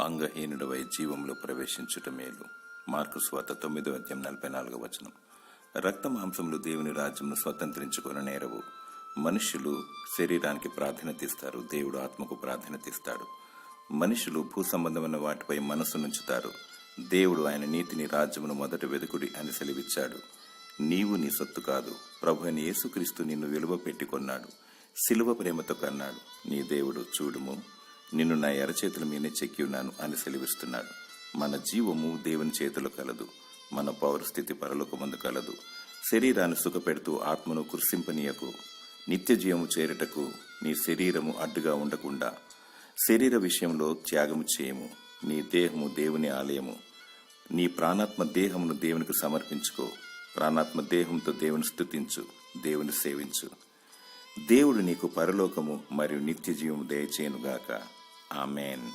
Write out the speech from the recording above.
అంగహీనుడవై జీవంలో ప్రవేశించుట మేలు. మార్కు సువార్త 9:44. రక్త మాంసములు దేవుని రాజ్యంను స్వతంత్రించుకొని నేరవు. మనుష్యులు శరీరానికి ప్రాధాన్యత ఇస్తారు, దేవుడు ఆత్మకు ప్రాధాన్యత ఇస్తాడు. మనుషులు భూ సంబంధమైన వాటిపై మనసు నుంచుతారు, దేవుడు ఆయన నీతిని రాజ్యమును మొదట వెదుకుడి అని సెలవిచ్చాడు. నీవు నీ సొత్తు కాదు, ప్రభు అయిన యేసుక్రీస్తు నిన్ను విలువ పెట్టి కొన్నాడు, సిలువ ప్రేమతో కన్నాడు. నీ దేవుడు చూడుము, నిన్ను నా ఎరచేతుల మీదే చెక్కి ఉన్నాను అని సెలవిస్తున్నాడు. మన జీవము దేవుని చేతిలో కలదు, మన పౌరస్థితి పరలోకమందు కలదు. శరీరాన్ని సుఖపెడుతూ ఆత్మను కృషింపనీయకు. నిత్య జీవము చేరుటకు నీ శరీరము అడ్డుగా ఉండకుండా శరీర విషయంలో త్యాగము చేయము. నీ దేహము దేవుని ఆలయము. నీ ప్రాణాత్మ దేహమును దేవునికి సమర్పించుకో. ప్రాణాత్మ దేహంతో దేవుని స్తుతించు, దేవుని సేవించు. దేవుడు నీకు పరలోకము మరియు నిత్య జీవము దయచేయునుగాక. ఆమేన్.